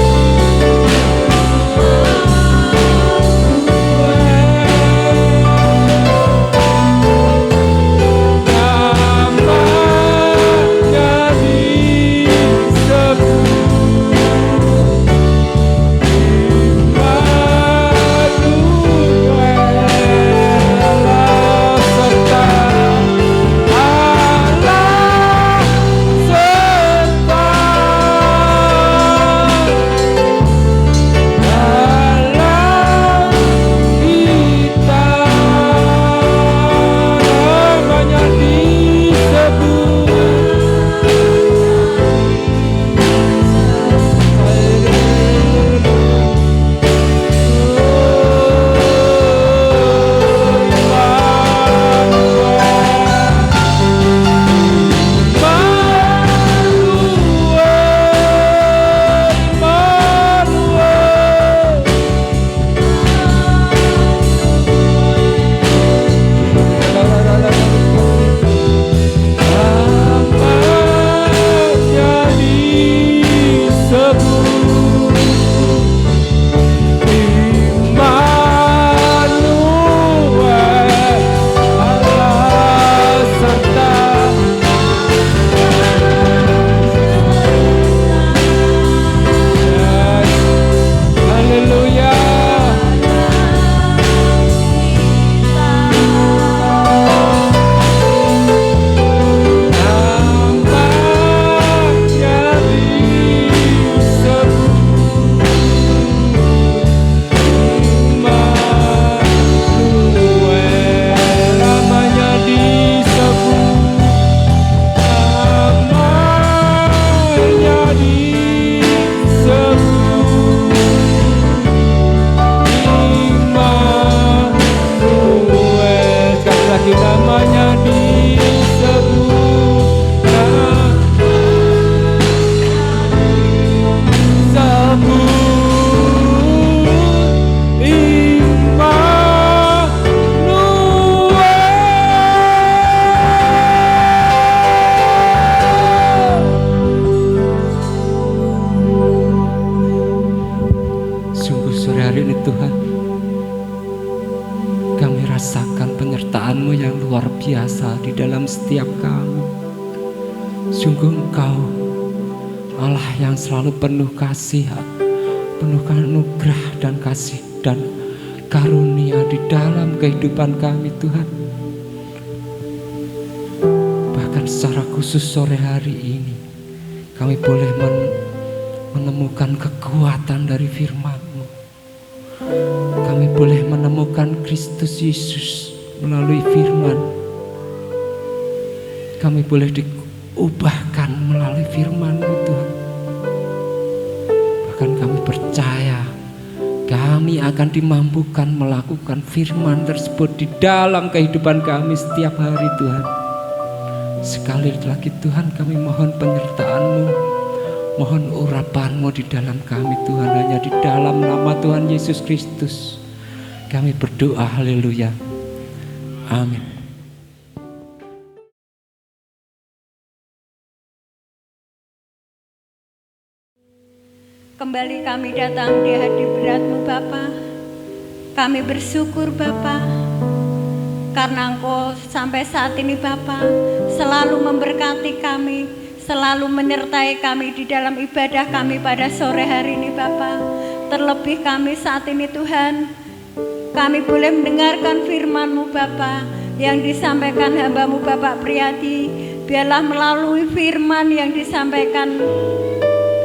penyertaan-Mu yang luar biasa di dalam setiap kami. Sungguh Engkau Allah yang selalu penuh kasih, penuh anugerah dan kasih dan karunia di dalam kehidupan kami Tuhan. Bahkan secara khusus sore hari ini kami boleh menemukan kekuatan dari firman-Mu. Kami boleh menemukan Kristus Yesus melalui firman. Kami boleh diubahkan melalui firman-Mu Tuhan. Bahkan kami percaya kami akan dimampukan melakukan firman tersebut di dalam kehidupan kami setiap hari Tuhan. Sekali lagi Tuhan, kami mohon penyertaan-Mu, mohon urapan-Mu di dalam kami Tuhan. Hanya di dalam nama Tuhan Yesus Kristus kami berdoa, haleluya, amin. Kembali kami datang di hadirat-Mu Bapa. Kami bersyukur Bapa, karena Engkau sampai saat ini Bapa selalu memberkati kami, selalu menyertai kami di dalam ibadah kami pada sore hari ini Bapa. Terlebih kami saat ini Tuhan, kami boleh mendengarkan firman-Mu Bapa yang disampaikan hamba-Mu Bapak Priyadi. Biarlah melalui firman yang disampaikan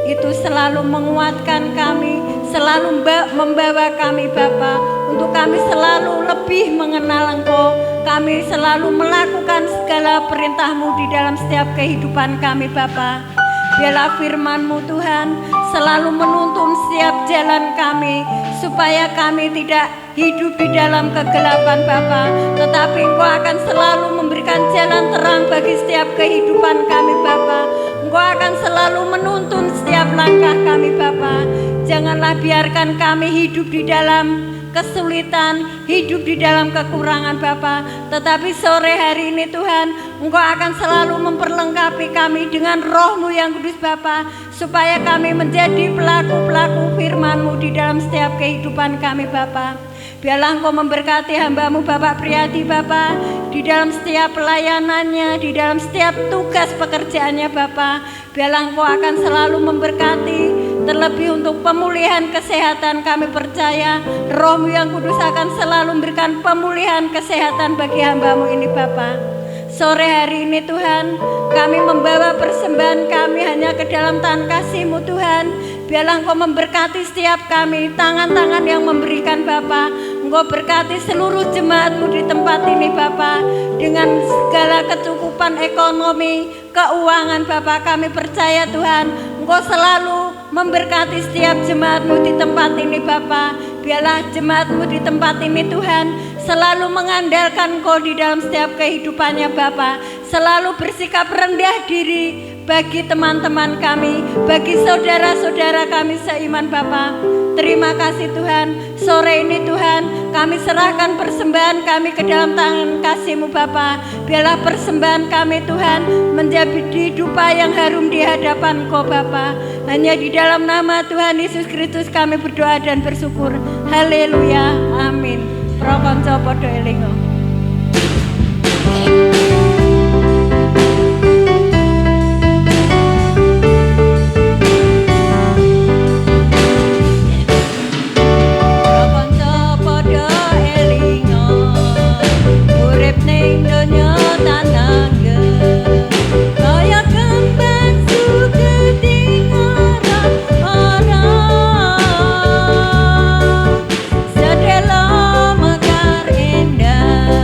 itu selalu menguatkan kami, selalu membawa kami Bapa, untuk kami selalu lebih mengenal Engkau. Kami selalu melakukan segala perintah-Mu di dalam setiap kehidupan kami Bapa. Biarlah firman-Mu Tuhan selalu menuntun setiap jalan kami, supaya kami tidak hidup di dalam kegelapan Bapa, tetapi Engkau akan selalu memberikan jalan terang bagi setiap kehidupan kami Bapa. Engkau akan selalu menuntun setiap langkah kami Bapa. Janganlah biarkan kami hidup di dalam kesulitan, hidup di dalam kekurangan Bapa. Tetapi sore hari ini Tuhan, Engkau akan selalu memperlengkapi kami dengan Roh-Mu yang kudus Bapa, supaya kami menjadi pelaku-pelaku firman-Mu di dalam setiap kehidupan kami Bapa. Biarlah Engkau memberkati hamba-Mu Bapak Priyadi Bapa, di dalam setiap pelayanannya, di dalam setiap tugas pekerjaannya Bapa. Biarlah Engkau akan selalu memberkati, terlebih untuk pemulihan kesehatan kami percaya Roh-Mu yang kudus akan selalu memberikan pemulihan kesehatan bagi hamba-Mu ini Bapa. Sore hari ini Tuhan, kami membawa persembahan kami hanya ke dalam tangan kasih-Mu Tuhan. Biarlah Engkau memberkati setiap kami, tangan-tangan yang memberikan Bapa. Engkau berkati seluruh jemaat-Mu di tempat ini Bapa, dengan segala kecukupan ekonomi, keuangan Bapa. Kami percaya Tuhan, Engkau selalu memberkati setiap jemaat-Mu di tempat ini Bapa. Biarlah jemaat-Mu di tempat ini Tuhan selalu mengandalkan Engkau di dalam setiap kehidupannya Bapa. Selalu bersikap rendah diri bagi teman-teman kami, bagi saudara-saudara kami seiman Bapa. Terima kasih Tuhan, sore ini Tuhan kami serahkan persembahan kami ke dalam tangan kasih-Mu Bapa. Biarlah persembahan kami Tuhan menjadi dupa yang harum di hadapan Engkau Bapa. Hanya di dalam nama Tuhan Yesus Kristus kami berdoa dan bersyukur. Haleluya, amin. Prakonco podo elingo. Sedelo mekar indah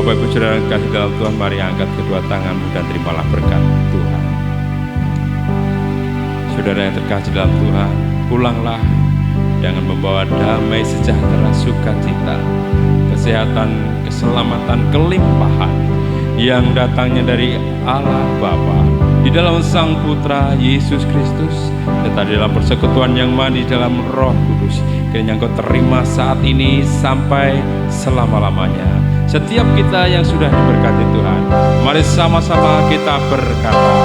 Bapak Ibu Saudara yang kasih dalam Tuhan, mari angkat kedua tanganmu dan terimalah berkat Tuhan. Saudara yang terkasih dalam Tuhan, pulanglah dengan membawa damai sejahtera, sukacita, kesehatan, keselamatan, kelimpahan yang datangnya dari Allah Bapa di dalam Sang Putra Yesus Kristus, serta di dalam persekutuan yang mandi dalam Roh Kudus. Kiranya Engkau terima saat ini sampai selama-lamanya. Setiap kita yang sudah diberkati Tuhan, mari sama-sama kita berkata,